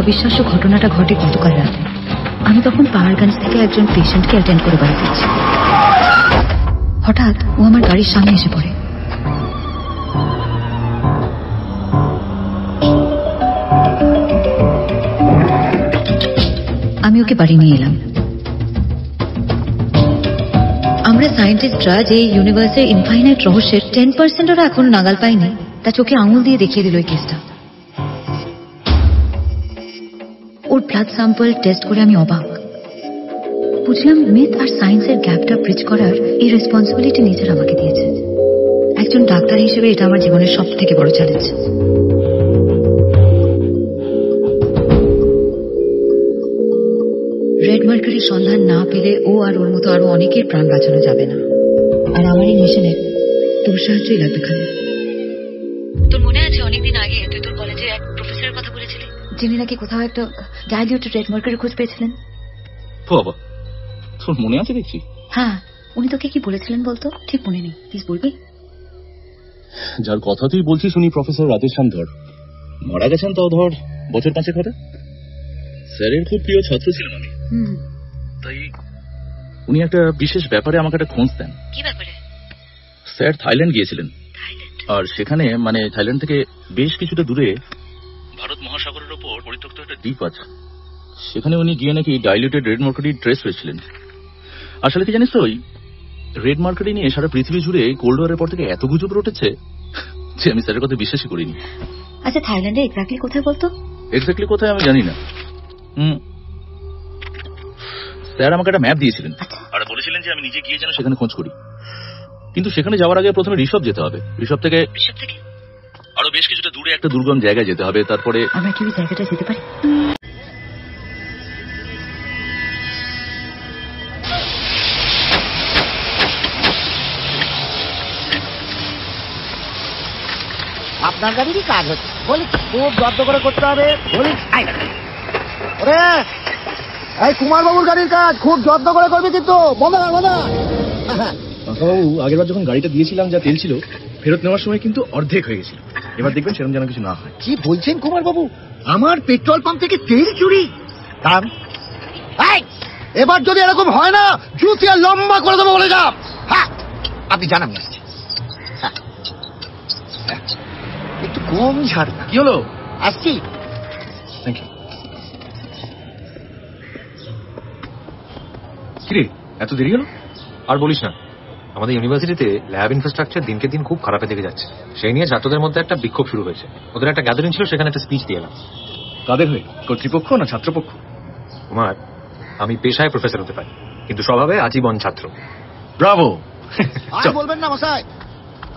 অবিশ্বাস্য ঘটনাটা ঘটে গতকাল রাতে। আমি তখন পাহাড়গঞ্জ থেকে একজন পেশেন্টকে অ্যাটেন্ড করে বাড়ি ফিরছি। হঠাৎ ও আমার গাড়ির সামনে এসে পড়ে। আমি ওকে বাড়ি নিয়ে এলাম। আমরা সায়েন্টিস্টরা যে ইউনিভার্সের ইনফাইনাইট রহস্যের 10% এখন নাগাল পাইনি, তা চোখে আঙুল দিয়ে দেখিয়ে দিল ওই কেসটা। ওর ব্লাড স্যাম্পল টেস্ট করে আমি অবাক। বুঝলাম মিথ আর সায়েন্সের গ্যাপটা ব্রিজ করার এই রেসপন্সিবিলিটি নেচার আমাকে দিয়েছে। একজন ডাক্তার হিসেবে এটা আমার জীবনের সব থেকে বড় চ্যালেঞ্জ। রেড মার্কারির সন্ধান না পেলে ও আর ওর মতো আরো অনেকের প্রাণ বাঁচানো যাবে না। আর আমার এই মিশনে তোর সাহায্যই লাগবে খালি। তোর মনে আছে অনেকদিন আগে তুই তোর কলেজে এক প্রফেসরের কথা বলেছিলি, যিনি নাকি কোথাও একটা ডাইলিউটেড রেড মার্কারির খোঁজ পেয়েছিলেন? বাবা, তোর মনে আছে দেখছি। হ্যাঁ, উনি তোকে কি বলেছিলেন বলতো? ঠিক মনে নেই, প্লিজ বলবি? যার কথা তুই বলছিস উনি প্রফেসর রাধেশ্যাম ধর। মারা গেছেন তাও ধর বছর 5 হবে। স্যারের খুব প্রিয় ছাত্র ছিলাম আমি। তাই উনি একটা বিশেষ ব্যাপারে আমাকে একটা খোঁজ দেন। কি ব্যাপারে? স্যার থাইল্যান্ড গিয়েছিলেন, আর সেখানে মানে থাইল্যান্ড থেকে বেশ কিছুটা দূরে ভারত মহাসাগরের ওপর পরিত্যক্ত একটা দ্বীপ আছে। সেখানে উনি গিয়ে নাকি ডাইলিউটেড রেড মার্কারি ট্রেস পেয়েছিলেন। আসলে কি জানিস তো, ওই রেড মার্কারি নিয়ে সারা পৃথিবী জুড়ে কোল্ড ওয়ারের পর থেকে এত গুজব রটেছে যে আমি স্যারের কথা বিশ্বাসই করিনি। আচ্ছা, থাইল্যান্ডে এক্স্যাক্টলি কোথায় বলতো? এক্স্যাক্টলি কোথায় আমি জানি না। স্যার আমাকে একটা ম্যাপ দিয়েছিলেন আর বলেছিলেন যে আমি নিজে গিয়ে যেন সেখানে খোঁজ করি। কিন্তু সেখানে যাওয়ার আগে প্রথমে ঋষভ যেতে হবে। ঋষভ থেকে আরো বেশ কিছুটা দূরে একটা দুর্গম জায়গায় যেতে হবে। তারপরে আমরা কি ওই জায়গাটা যেতে পারি? আপনার গাড়িরই কাজ হচ্ছে বলি, খুব যত্ন করে করতে হবে বলি। ওরে এই কুমার বাবুর গাড়ির কাজ খুব যত্ন করে করবি কিন্তু। বাবু আগের বার যখন গাড়িটা দিয়েছিলাম যা তেল ছিল ফেরত নেওয়ার সময় কিন্তু অর্ধেক হয়ে গেছিল। এবার দেখবেন সেরকম যেন কিছু না হয়। কি বলছেন কুমার বাবু? আমার পেট্রোল পাম্প থেকে তেল চুরি? এবার যদি এরকম হয় না জুতিয়া লম্বা করে দেবো বলে যাব। হ্যাঁ আপনি জানান আসছি। একটু কম ছাড়। কি হলো? আসছি। Thank you. কিরে এত দেরি হলো? আর বলিস না, আমাদের ইউনিভার্সিটিতে ল্যাব ইনফ্রাস্ট্রাকচার দিনকে দিন খুব খারাপের দিকে যাচ্ছে। সেই নিয়ে ছাত্রদের মধ্যে একটা বিক্ষোভ শুরু হয়েছে। ওদের একটা গ্যাদারিং ছিল, সেখানে একটা স্পিচ দিয়ে এলাম। কাদের হয়ে? কর্তৃপক্ষ না ছাত্রপক্ষ? কুমার, আমি পেশায় প্রফেসর হতে পারি কিন্তু স্বভাবে আজীবন ছাত্র। ব্রাভো। আর বলবেন না মশাই,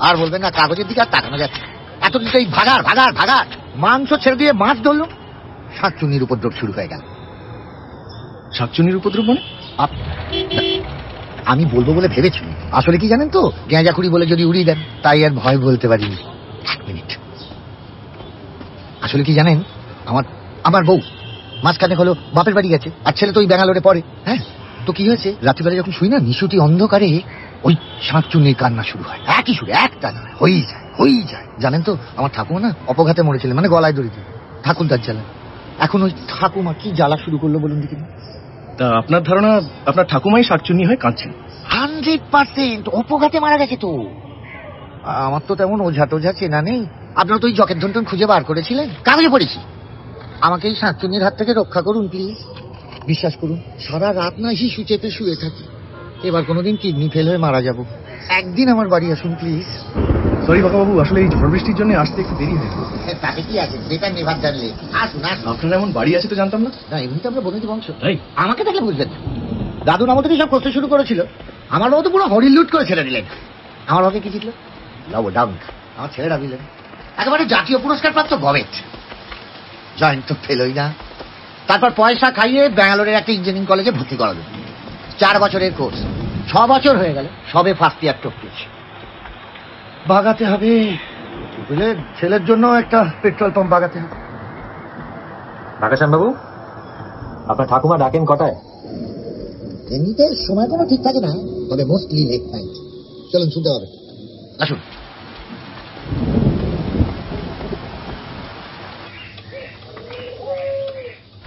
আর বলবেন না। কাগজের দিকে আর তাকানো যাচ্ছে। এতদিন তো এই ভাগার ভাগার ভাগার মাংস ছেড়ে দিয়ে মাছ ধরল, শাকচুন্নির উপদ্রব শুরু হয়ে গেল। শাকচুন্নির উপদ্রব মানে? আমি বলবো বলে ভেবেছি, আসলে কি জানেন তো, গেঁজাখুড়ি বলে যদি উড়িয়ে দেন, তাই আর ভয় বলতে পারিনি। 1 মিনিট। আসলে কি জানেন, আমার বউ মাঝখানে হলো বাপের বাড়ি গেছে, আর ছেলে তো ওই ব্যাঙ্গালোরে পড়ে। হ্যাঁ, তো কি হয়েছে, রাত্রিবেলা যখন শুই না, নিশুটি অন্ধকারে ওই শাকচুন্নির কান্না শুরু হয়। একই সুরে, একটা নয়, হয়েই যায়। জানেন তো, আমার ঠাকুমা না অপঘাতে মরেছিলেন, মানে গলায় দড়ি দিয়ে, ঠাকুরদার জ্বালা। এখন ওই ঠাকুমা কি জ্বালা শুরু করলো বলুন দেখি। তা আপনার ধারণা আপনার ঠাকুমাই শাকচুন্নি হয়ে কাঁদছেন? 100% অপঘাতে মারা গেছে তো। আমার তো তেমন ওঝা টোঝা চেনা নেই। আপনারা তো ওই জকের ধন খুঁজে বার করেছিলেন, কাগজে পড়েছি। আমাকে এই শাকচুন্নির হাত থেকে রক্ষা করুন প্লিজ। বিশ্বাস করুন, সারা রাত না হিসু চেপে শুয়ে থাকি। এবার কোনোদিন কিডনি ফেল হয়ে মারা যাব। একদিন আমার বাড়ি আসুন প্লিজ। সরি বাবু, আসলে এই ঝড় বৃষ্টির জন্য আসতে একটু দেরি হয়েছে। তাতে কি আছে, বেকার নেভার জানলে। আসুন। আপনার এমন বাড়ি আছে তো জানতাম না। না, এমনি তো আমরা বনেদি বংশ। আমাকে দেখলে বুঝবেন না। দাদুর আমল থেকে সব করতে শুরু করেছিল। আমার বাবু তো পুরো হরিণ লুট করে ছেড়ে দিলেন। আমার বাবা কি জিতল? লাভ ডাউন। আমার ছেলেরা দিলেন একেবারে জাতীয় পুরস্কার প্রাপ্ত গবেট। জয়েন্ট তো ফেলই না। তারপর পয়সা খাইয়ে ব্যাঙ্গালোরের একটা ইঞ্জিনিয়ারিং কলেজে ভর্তি করালো। 4 বছরের কোর্স। 6 বছর হয়ে গেল, সবে ফার্স্ট ইয়ার টপকেছে। বাগাতে হবে, ছেলের জন্য একটা পেট্রোল পাম্প বাগাতে হবে। রাকাশ্যাম বাবু, আপনার ঠাকুমা ডাকেন কটায়? এমনিতে সময় কোনো ঠিক থাকে না, তবে মোস্টলি লেট নাইট। চলুন শুনতে হবে, আসুন।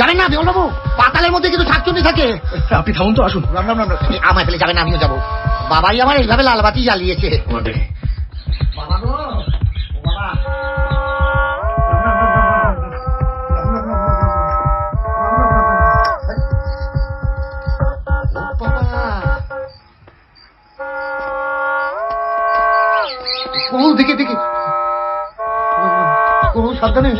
জানেন না বিমলবাবু, পাতালের মধ্যে কিন্তু শাকচুন্নি থাকে। আপনি থামুন তো, আসুন। আমায় ফেলে যাবেন, আমিও যাবো। বাবাই আমার এইভাবে লালবাতি জ্বালিয়েছে। বাবা গো, ও বাবা। দেখে দেখে কোন সাবধানে।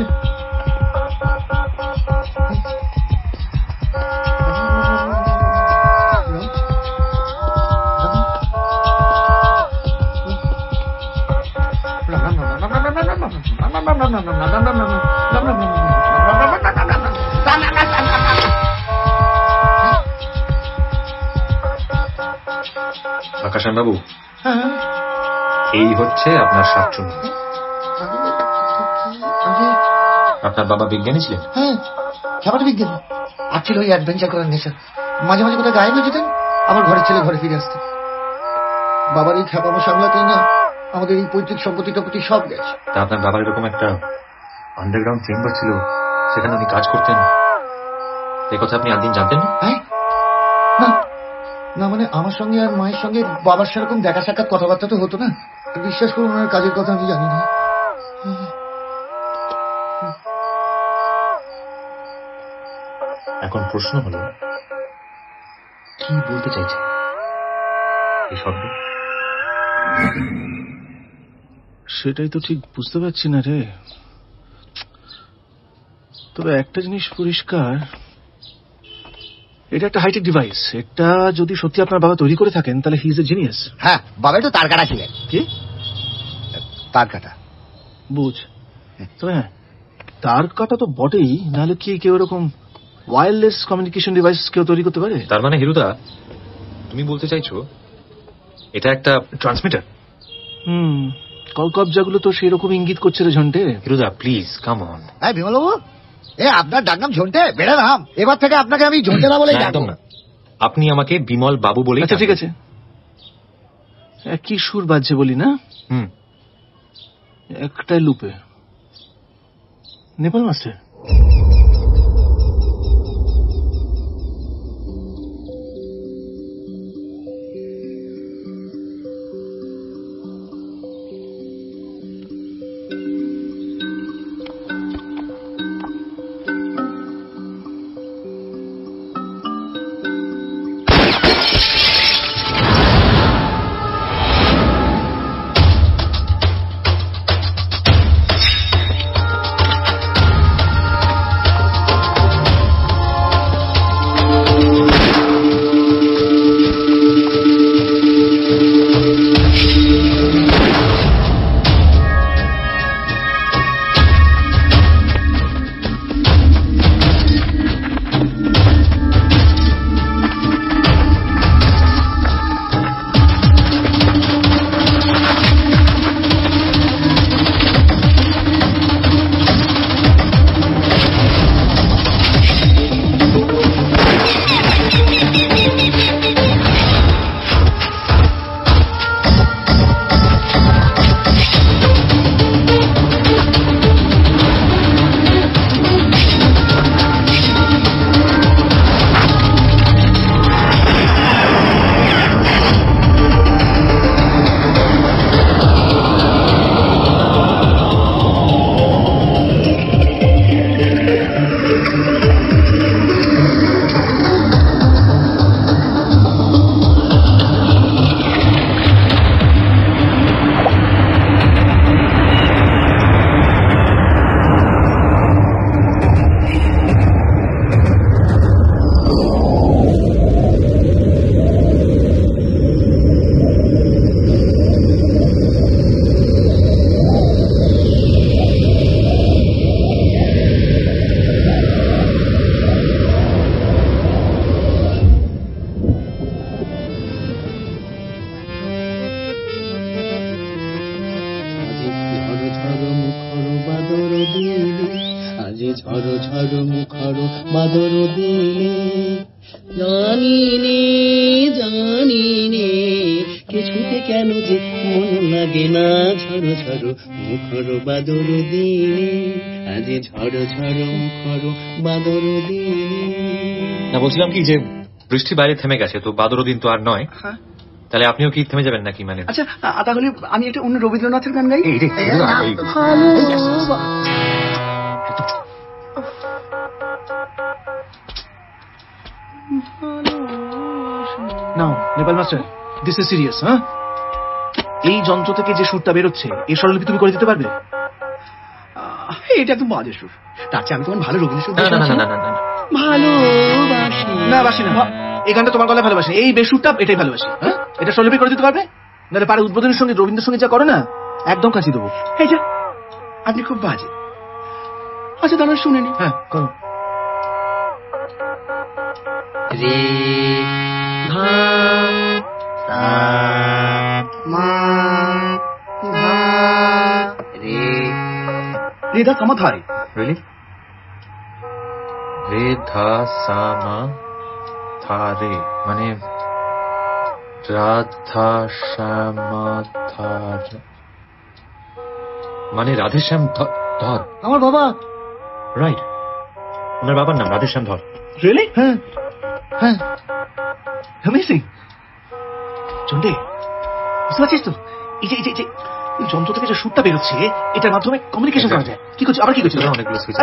আকাশান বাবু, এই হচ্ছে আপনার শাকচুন্নি। আপনার বাবা বিজ্ঞানী ছিলেন? হ্যাঁ, খেপাটা বিজ্ঞানী। আর ছিল ওই অ্যাডভেঞ্চার করার নেশা। মাঝে মাঝে কোথায় গায়েব হয়ে যেতেন, আবার ঘরের ছেলে ঘরে ফিরে আসতেন। বাবার এই খেপানো সামলাতেই না আমাদের এই পৈতৃক সম্পত্তি টপত্তি সব গেছে। তা আপনার বাবার এরকম একটা আন্ডারগ্রাউন্ড চেম্বার ছিল, সেখানে উনি কাজ করতেন, এই কথা আপনি একদিন জানতেন না? হ্যাঁ, না না, মানে আমার সঙ্গে আর মায়ের সঙ্গে বাবার সেরকম দেখা সাক্ষাৎ কথাবার্তা তো হতো না। বিশ্বাস করুন, ওনার কাজের কথা আমি জানি না। এখন প্রশ্ন হলো, কি বলতে চাইছেন এই শব্দ? সেটাই তো ঠিক বুঝতে পারছি না রে। তবে একটা জিনিস পরিষ্কার, এটা একটা হাইটেক ডিভাইস। এটা যদি সত্যি আপনার বাবা তৈরি করে থাকেন তাহলে হি ইজ এ জিনিয়াস। হ্যাঁ, বাবা তো তার কাটা ছিলেন। কি তার কাটা? বুঝ। তবে হ্যাঁ, তার কাটা তো বটেই, নাহলে কি কেউ এরকম ওয়্যারলেস কমিউনিকেশন ডিভাইস কেউ তৈরি করতে পারে? তার মানে হিরুদা, তুমি বলতে চাইছো এটা একটা ট্রান্সমিটার? কলকবজাগুলো তো সেই রকম ইঙ্গিত করছে রে ঝন্টে। হিরুদা প্লিজ কাম অন। হ্যাঁ বিমলবাবু, আপনার ডাক নাম ঝন্টে, বেড়ে নাম। এবার থেকে আপনাকে আমি ঝন্টে না বলেই ডাকবো। না, আপনি আমাকে বিমল বাবু বলেই। আচ্ছা ঠিক আছে, কি সুর বাজছে বলি না? একটাই লুপে। নেপাল মাস্টার। ঝড় ঝড় মুখর বাদর দিনে জানি নে কিছুতে কেন যে মন লাগে না ঝড় ঝড় মুখর বাদর দিনে। সাজে ঝড়ো ঝড়ো মুখর বাদর দিনে। না, বলছিলাম কি যে বৃষ্টি বাইরে থেমে গেছে, তো বাদরও দিন তো আর নয়, তাহলে আপনিও কি থেমে যাবেন নাকি? মানে আচ্ছা, তাহলে আমি একটা অন্য রবীন্দ্রনাথের গান গাই। নাও Nepal master, this is serious. হ্যাঁ, এই যন্ত্র থেকে যে সুরটা বেরোচ্ছে এই স্বরলিপি তুমি করে দিতে পারবে? এটা একদম বাজে সুর, তার চেয়ে আমি তোমার ভালো রবীন্দ্র সুর না না না না না না, ভালোবাসি। না বাসি না, এই গানটা তোমার গলায় ভালোবাসি, এই বেসুরটা এটাই ভালোবাসি। হ্যাঁ, এটা স্বরলিপি করে দিতে পারবে? নাহলে পারে উদ্বোধনের সঙ্গে রবীন্দ্র সঙ্গে যা করে না, একদম কাছে দেবো। এই যা, আপনি খুব বাজে। আচ্ছা তাহলে শুনে নি। হ্যাঁ করো। রে ধা সা মা ধা রে। রেদা কামা ধারে। রিয়েলি? রে ধা সা মা থা রে, মানে রাধা শ্যামা থা রে, মানে রাধেশ্যাম ধর। আমার বাবা। রাইট, ওনার বাবার নাম রাধেশ্যাম ধর। রিয়েলি? হ্যাঁ হ্যাঁ, অ্যামেজিং। চন্ডে, বুঝতে পারছিস তো, এই যে এই যে এই যন্ত্র থেকে যে সুরটা বেরোচ্ছে, এটার মাধ্যমে কমিউনিকেশন করা যায়। কি করছে আবার, কি করছে? অনেকগুলো সুইচ।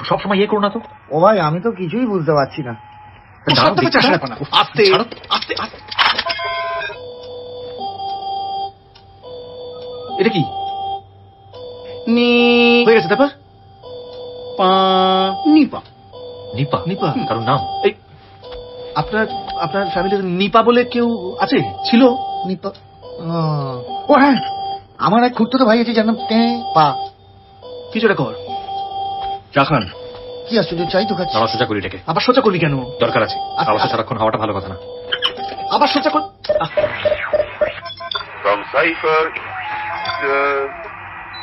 সবসময় ইয়ে করো না তো। ও ভাই, আমি তো কিছুই বুঝতে পারছি না। আস্তে আস্তে। এটা কি নি হয়ে গেছে? তারপর পা নিপা। নিপা? নিপা কারণ নাম? এই আপনার আপনার ফ্যামিলির নিপা বলে কেউ আছে? ছিল? নিপা? ও হ্যাঁ, আমার এক খুঁড়তো ভাই আছে যার নাম পা। কিছুটা কর রাখান। কি আশ্চর্য, চাই তো খাচ্ছি। আবার সোজা করি এটাকে। আবার সোজা করলি কেন? দরকার আছে, আবার সারাক্ষণ হওয়াটা ভালো কথা না। আবার সোজা কর। From Cypher,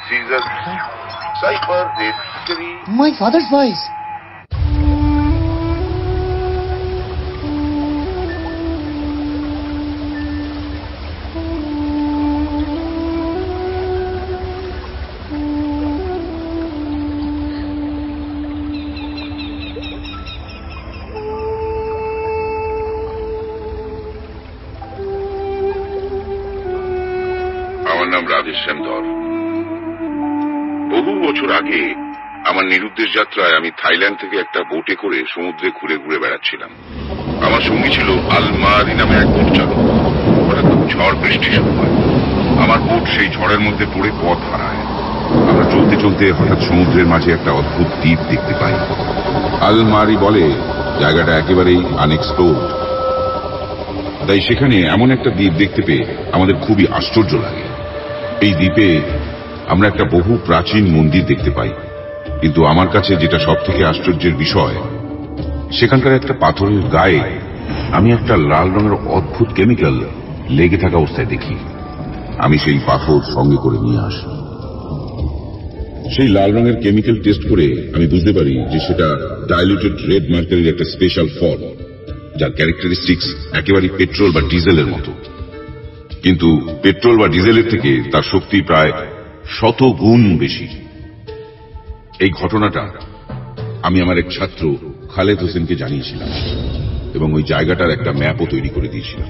Caesar, Cypher, my father's voice. আমার নাম রাধেশ্যাম ধর। বহু বছর আগে আমার নিরুদ্দেশ যাত্রায় আমি থাইল্যান্ড থেকে একটা বোটে করে সমুদ্রে ঘুরে ঘুরে বেড়াচ্ছিলাম। আমার সঙ্গী ছিল আলমারি নামে এক বোট চালক। হঠাৎ ঝড় বৃষ্টি শুরু হয়, আমার বোট সেই ঝড়ের মধ্যে পড়ে পথ হারায়। আমরা চলতে চলতে হঠাৎ সমুদ্রের মাঝে একটা অদ্ভুত দ্বীপ দেখতে পাই। আলমারি বলে জায়গাটা একেবারেই আনএক্সপ্লোরড, তাই সেখানে এমন একটা দ্বীপ দেখতে পেয়ে আমাদের খুবই আশ্চর্য লাগে। এই দ্বীপে আমরা একটা বহু প্রাচীন মন্দির দেখতে পাই, কিন্তু আমার কাছে যেটা সব থেকে আশ্চর্যের বিষয়, সেখানকার একটা পাথরের গায়ে আমি একটা লাল রঙের অদ্ভুত কেমিক্যাল লেগে থাকা অবস্থায় দেখি। আমি সেই পাথর সঙ্গে করে নিয়ে আসি। সেই লাল রঙের কেমিক্যাল টেস্ট করে আমি বুঝতে পারি যে সেটা ডাইলিউটেড রেড মার্কারির একটা স্পেশাল ফর্ম, যার ক্যারেক্টারিস্টিক্স একেবারে পেট্রোল বা ডিজেলের মতো। কিন্তু পেট্রোল বা ডিজেলের থেকে তার শক্তি প্রায় 100 গুণ বেশি। এই ঘটনাটা আমি আমার এক ছাত্র খালেদ হোসেনকে জানিয়েছিলাম এবং ওই জায়গাটার একটা ম্যাপও তৈরি করে দিয়েছিলাম।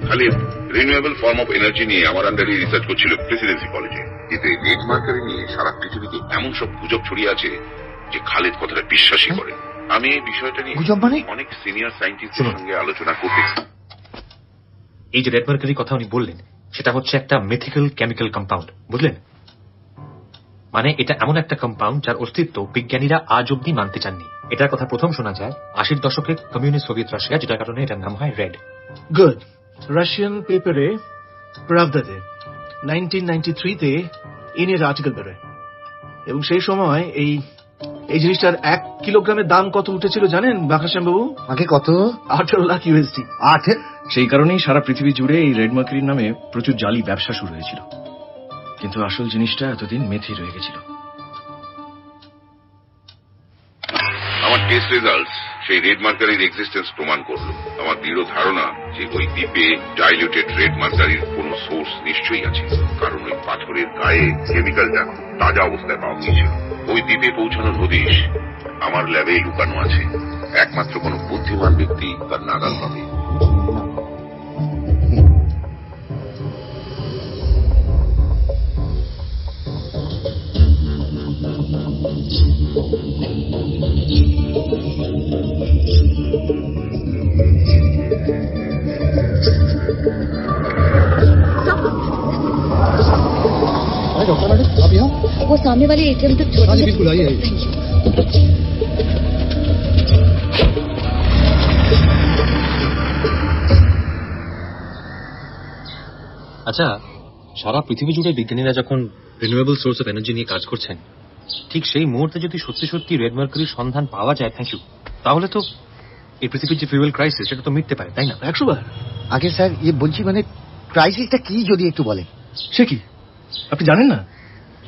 Khaled renewable form of energy নিয়ে আমার আন্ডারে রিসার্চ করছিল প্রেসিডেন্সি কলেজে। এতে রেড মার্কারি নিয়ে সারা পৃথিবীতে এমন সব গুজব ছড়িয়ে আছে যে খালেদ কথাটা বিশ্বাসই করে। আমি এই বিষয়টা নিয়ে অনেক সিনিয়র সায়েন্টিস্টের সঙ্গে আলোচনা করতেছি। এই যে রেড মার্কারির কথা উনি বললেন, সেটা হচ্ছে একটা মিথিক্যাল কেমিক্যাল কম্পাউন্ড, বুঝলেন? মানে এটা এমন একটা কম্পাউন্ড যার অস্তিত্ব বিজ্ঞানীরা আজ অব্দি মানতে চাননি। এটার কথা প্রথম শোনা যায় 80-র দশকে কমিউনিস্ট সোভিয়েত রাশিয়া, যেটার কারণে এটার নাম হয় রেড। গুড। রাশিয়ান পেপারে প্রাভদাতে 1993-তে এই নিয়ে আর্টিকেল বেরোয়, এবং সেই সময় এই জিনিসটার 1 কিলোগ্রামের দাম কত উঠেছিল জানেন বাকাশ্যাম বাবু? আগে কত? 18 লাখ ইউএসডি। সেই কারণেই সারা পৃথিবী জুড়ে এই রেড মার্কারির নামে প্রচুর জালি ব্যবসা শুরু হয়েছিল, কিন্তু আসল জিনিসটা এতদিন মেথি রয়ে গেছিল। আমার টেস্ট রেজাল্টস সেই রেড মার্কারির এক্সিস্টেন্স প্রমাণ করলো। আমার দৃঢ় ধারণা যে ওই দ্বীপে ডাইলিউটেড রেড মার্কারির কোন সোর্স নিশ্চয়ই আছে, কারণ ওই পাথরের গায়ে কেমিক্যালটা তাজা অবস্থায় পাওয়া গিয়েছিল। ওই দ্বীপে পৌঁছানোর হদিশ আমার ল্যাবেই লুকানো আছে। একমাত্র কোন বুদ্ধিমান ব্যক্তি তার নাগাল পাবে। डॉक्टर मैडम आप यहाँ? वो सामने वाले एटीएम तक छोड़। हाँ जी बिल्कुल, आइए आइए। Thank you. আচ্ছা, সারা পৃথিবী জুড়ে বিজ্ঞানীরা যখন রিনিউয়েবল সোর্স অফ এনার্জি নিয়ে কাজ করছেন, ঠিক সেই মুহূর্তে যদি সত্যি সত্যি রেড মার্কারির সন্ধান পাওয়া যায়, থ্যাংক ইউ, তাহলে তো এই পৃথিবীর যে ফিউয়েল ক্রাইসিস সেটা তো মিটতে পারে, তাই না? 100 বার। আগে স্যার ये বলছি মানে ক্রাইসিসটা কি যদি একটু বলেন। সে কি আপনি জানেন না?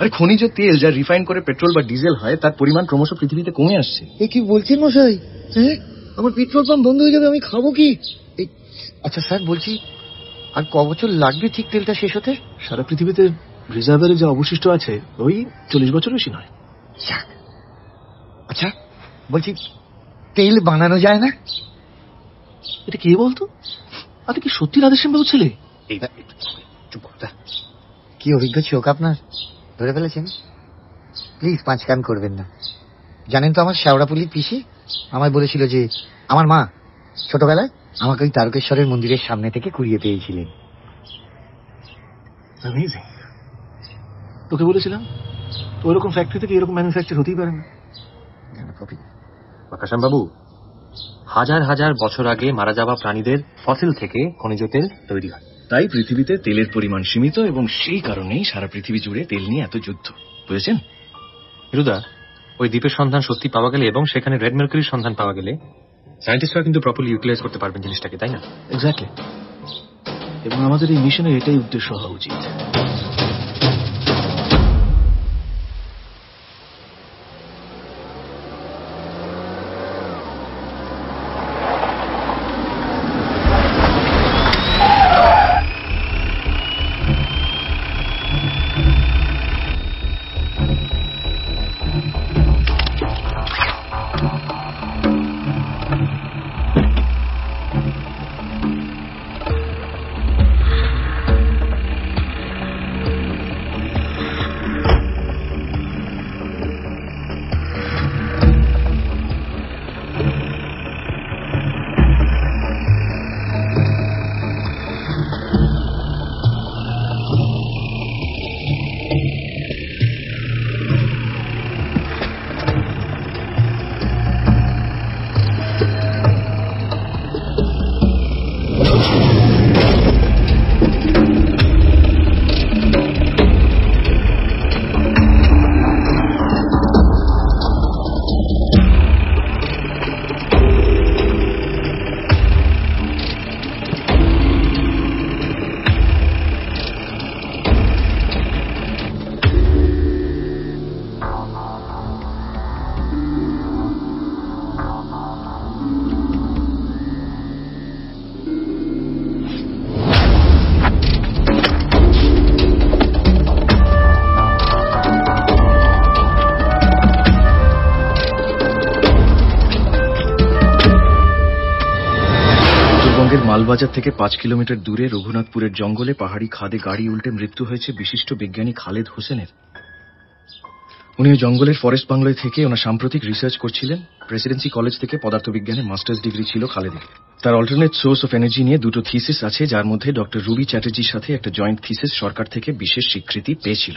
আরে খনিজ তেল যা রিফাইন করে পেট্রোল বা ডিজেল হয় তার পরিমাণ ক্রমশ পৃথিবীতে কমে আসছে। এ কি বলছেন মশাই? হ্যাঁ, আমার পেট্রোল পাম্প বন্ধ হয়ে যাবে, আমি খাবো কি? আচ্ছা স্যার বলছি আর ক বছর লাগবে ঠিক তেলটা শেষ হতে? সারা পৃথিবীতে রিজার্ভের যা অবশিষ্ট আছে ওই 40 বছর বেশি নয়। আচ্ছা বলছি তেল বানানো যায় না? এটা কে বলতো? আপনি কি সত্যি রাধেশ্যাম বাবু ছেলে? চুপ কর, কি অভিজ্ঞ চোখ আপনার, ধরে ফেলেছেন। প্লিজ 5 কান করবেন না। জানেন তো আমার শেওড়াপুলির পিসি আমায় বলেছিল যে আমার মা ছোটবেলায় আমাকে ওই তারকেশ্বরের মন্দিরের সামনে থেকে কুড়িয়ে পেয়েছিলেন। অ্যামেজিং। তোকে বলেছিলাম তো ওরকম ফ্যাক্টরি থেকে এরকম ম্যানুফ্যাকচার হতেই পারে না। প্রকাশম বাবু, হাজার হাজার বছর আগে মারা যাওয়া প্রাণীদের ফসিল থেকে খনিজ তেল তৈরি হয়। তাই পৃথিবীতে তেলের পরিমাণ সীমিত এবং সেই কারণেই সারা পৃথিবী জুড়ে তেল নিয়ে এত যুদ্ধ, বুঝেছেন? হিরুদা, ওই দ্বীপের সন্ধান সত্যি পাওয়া গেলে এবং সেখানে রেড মার্কারির সন্ধান পাওয়া গেলে সায়েন্টিস্টরা কিন্তু প্রপারলি ইউটিলাইজ করতে পারবেন জিনিসটাকে, তাই না? এক্স্যাক্টলি। এবং আমাদের এই মিশনের এটাই উদ্দেশ্য হওয়া উচিত। মালবাজার থেকে 5 কিলোমিটার দূরে রঘুনাথপুরের জঙ্গলে পাহাড়ি খাদে গাড়ি উল্টে মৃত্যু হয়েছে বিশিষ্ট বিজ্ঞানী খালেদ হোসেনের। উনি ওই জঙ্গলের ফরেস্ট বাংলোয় থেকে ওনার সাম্প্রতিক রিসার্চ করছিলেন। প্রেসিডেন্সি কলেজ থেকে পদার্থবিজ্ঞানে মাস্টার্স ডিগ্রি ছিল খালেদের। তার অল্টারনেট সোর্স অফ এনার্জি নিয়ে 2টো থিসিস আছে, যার মধ্যে ডক্টর রুবি চ্যাটার্জির সাথে একটা জয়েন্ট থিসিস সরকার থেকে বিশেষ স্বীকৃতি পেয়েছিল।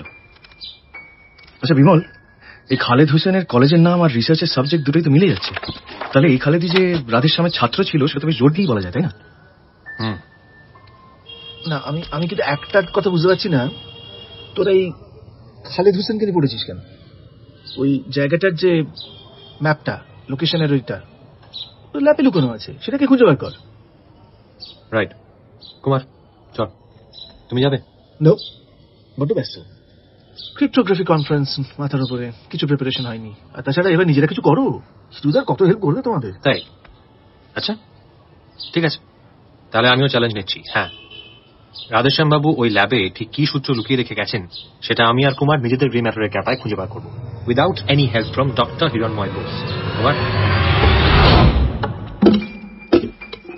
আচ্ছা বিমল, এই খালেদ হোসেনের কলেজের নাম আর রিসার্চের সাবজেক্ট দুটোই তো মিলে যাচ্ছে। তাহলে এই খালেদই যে রাধেশ্যামের ছাত্র ছিল সেটা বেশ জোর দিয়েই বলা যায়, তাই না? না, আমি কিন্তু একটা কথা বুঝতে পারছি না, তোরা এই খালেদ হোসেনকে নিয়ে পড়েছিস কেন? ওই জায়গাটার যে ম্যাপটা, লোকেশনের ওইটা ওই ল্যাপে লুকানো আছে, সেটাকে খুঁজে বার কর। রাইট কুমার, চল। তুমি যাবে? নো, বড্ড ব্যস্ত। ক্রিপ্টোগ্রাফি কনফারেন্স মাথার উপরে, কিছু প্রিপারেশন হয়নি। আর তাছাড়া এবার নিজেরা কিছু করো, শ্রুদার কত হেল্প করবে তোমাদের। তাই? আচ্ছা ঠিক আছে, তাহলে আমিও চ্যালেঞ্জ নিচ্ছি। হ্যাঁ, রাধেশ্যাম বাবু ওই ল্যাবে ঠিক কি সূত্র লুকিয়ে রেখে গেছেন সেটা আমি আর কুমার নিজেদের গ্রে ম্যাটারের ক্যাপায় খুঁজে বার করবো, without any help from doctor Hiranmoy Bose.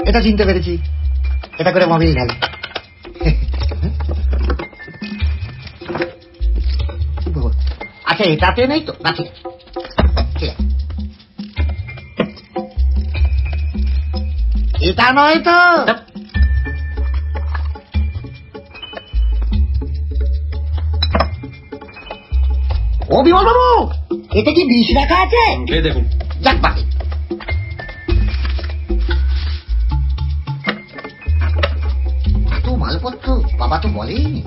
এটা চিনতে পেরেছি, এটা করে মোবিল ঢাল। আচ্ছা এটাতে নেই তো? না ঠিক আছে, ঠিক আছে। এটা নয় তো? ও বিমল বাবু, এটা কি বিষ রাখা আছে? দেখুন। যাক বাকি এত মালপত্র বাবা তো বলেইনি।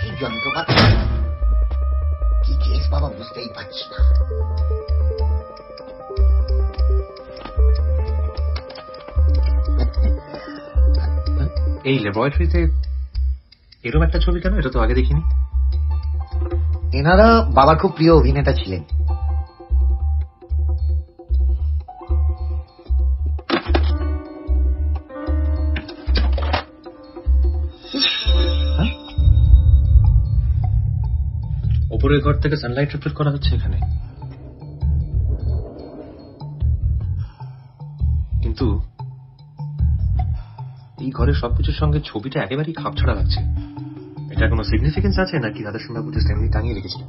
কি যন্ত্রপাতি, কি কেস বাবা বুঝতেই পারছি না। এই ল্যাবরেটরিতে এরকম একটা ছবি কেন? এটা তো আগে দেখিনি। এনারা বাবার খুব প্রিয় অভিনেতা ছিলেন। ওপরের ঘর থেকে সানলাইট রিফ্লেক্ট করা হচ্ছে এখানে, কিন্তু এই ঘরের সবকিছুর সঙ্গে ছবিটা একেবারেই খাপছাড়া লাগছে। এটা কোনো সিগনিফিকেন্স আছে নাকি রাধেশ্যাম বাবু জাস্ট এমনি টাঙিয়ে রেখেছিলেন?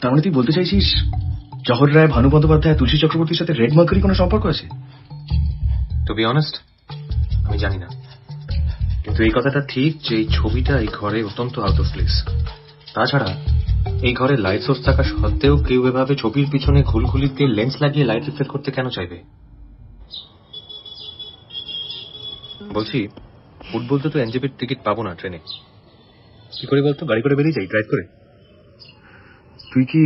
তার মানে তুই বলতে চাইছিস জহর রায়, ভানু বন্দ্যোপাধ্যায়, তুলসী চক্রবর্তীর সাথে রেড মার্কারি কোনো সম্পর্ক আছে? টু বি অনেস্ট আমি জানি না, কিন্তু এই কথাটা ঠিক যে এই ছবিটা এই ঘরে অত্যন্ত আউট অফ প্লেস। তাছাড়া এই ঘরে লাইট সোর্স থাকা সত্ত্বেও কেউ এভাবে ছবির পিছনে ঘুলঘুলি দিয়ে লেন্স লাগিয়ে লাইট রিফ্লেক্ট করতে কেন চাইবে? বলছি, ফুটবল তো এনজেপির টিকিট পাবো না ট্রেনে, কি করে বলতো? গাড়ি করে বেরিয়ে যাই, ড্রাইভ করে। তুই কি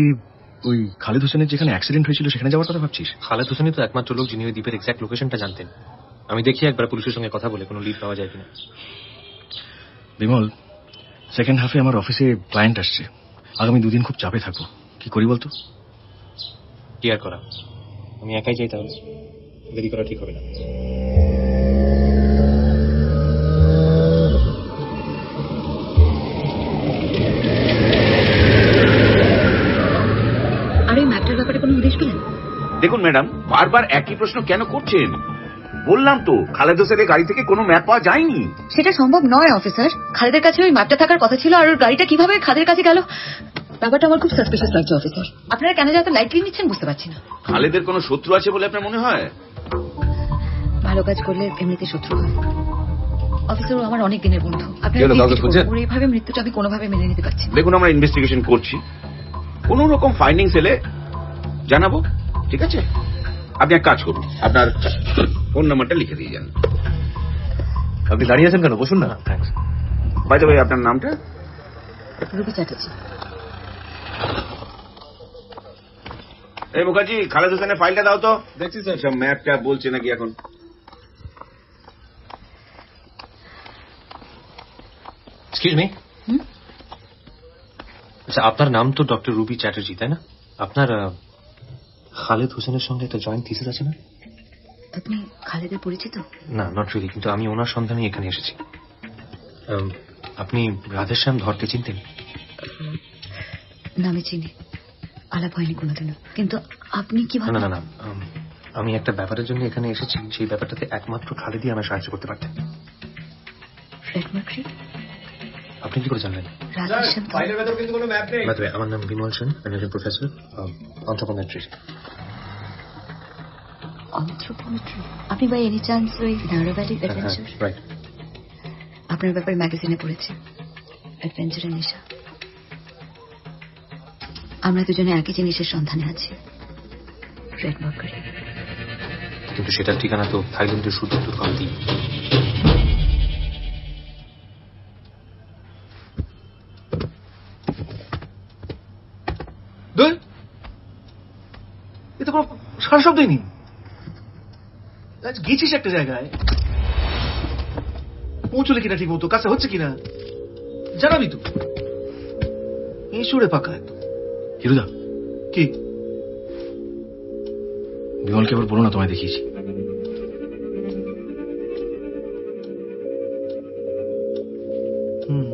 ওই খালেদ হোসেনের যেখানে অ্যাক্সিডেন্ট হয়েছিল সেখানে যাওয়ার কথা ভাবছিস? খালেদ হোসেনই তো একমাত্র লোক যিনি ওই দ্বীপের এক্সাক্ট লোকেশনটা জানতেন। আমি দেখি একবার পুলিশের সঙ্গে কথা বলে কোনো লিড পাওয়া যায় কিনা। বিমল, সেকেন্ড হাফে আমার অফিসে ক্লায়েন্ট আসছে, আগামী 2 দিন খুব চাপে থাকবো, কি করি বলতো? কি আর করা, আমি একাই যাই, তাহলে দেরি করা ঠিক হবে না। আর ওই ম্যাপটার ব্যাপারে কোনো উদ্দেশ্য পেলেন? দেখুন ম্যাডাম, বারবার একই প্রশ্ন কেন করছেন? বললাম তো খালেদ হোসেনের গাড়ি থেকে কোনো ম্যাপ পাওয়া যায়নি। সেটা সম্ভব নয় অফিসার, খালেদের কাছে ওই ম্যাপটা থাকার কথা ছিল, আর ওর গাড়িটা কিভাবে খালেদের কাছে গেল ব্যাপারটা আমার খুব সাসপিশিয়াস লাগছে অফিসার। আপনারা কেন যাতে লাইটলি নিচ্ছেন বুঝতে পারছি না। খালেদের কোনো শত্রু আছে বলে আপনার মনে হয়? ভালো কাজ করলে এমনিতে শত্রু হয় অফিসার, ও আমার অনেক দিনের বন্ধু। ওর এইভাবে মৃত্যুটা আমি কোনোভাবে মেনে নিতে পারছি। দেখুন আমরা ইনভেস্টিগেশন করছি, কোন রকম ফাইন্ডিংস এলে জানাবো, ঠিক আছে? আপনি এক কাজ করুন, আপনার ফোন নাম্বারটা লিখে দিয়ে যান। আপনি দাঁড়িয়ে আছেন কেন? বসুন না। থ্যাঙ্কস। বাই দ্য ওয়ে, আপনার নামটা? রুবি চ্যাটার্জি। এই মুখার্জি, খালেদ হোসেনের ফাইলটা দাও তো। দেখছি স্যার, সব ম্যাপটা বলছে নাকি এখন। Excuse me. আচ্ছা, আপনার নাম তো ডক্টর রুবি চ্যাটার্জি, তাই না? আপনার খালেদ হোসেনের সঙ্গে একটা জয়েন্ট থিসিস আছে না? আপনি খালেদের পরিচিত? না, নট রিয়েলি, কিন্তু আমি ওনার সন্ধানে এখানে এসেছি। আপনি রাধেশ্যাম ধরকে চিনতেন? নামে চিনি, আলাপ হয়নি কোনোদিনও, কিন্তু আপনি কিভাবে? না না না, আমি একটা ব্যাপারের জন্য এখানে এসেছি, সেই ব্যাপারটাতে একমাত্র খালেদই আমার সাহায্য করতে পারতেন। Red mercury? আপনি কি করে জানলেন? আমার নাম বিমল সেন, আমি একজন প্রফেসর অ্যানথ্রোপোমেট্রি। অ্যানথ্রোপোমেট্রি? আপনি বাই এনি চান্স ওই নারোভ্যালি অ্যাডভেঞ্চার? রাইট। আপনার ব্যাপারে ম্যাগাজিনে পড়েছি, অ্যাডভেঞ্চারের নেশা। আমরা দুজনে একই জিনিসের সন্ধানে আছি, রেড মার্কারি। কিন্তু সেটার ঠিকানা তো থাইল্যান্ডের সুদূর কমতি। এতে কোনো সারা শব্দই নেই। আজ গেছিস একটা জায়গায়, পৌঁছলে কিনা ঠিক মতো, কাছে হচ্ছে কিনা, জানাবি তুই ইঁশুড়ে পাকা একদম। হিরুদা, কি বিমলকে আবার বলো না তোমায় দেখিয়েছি। হুম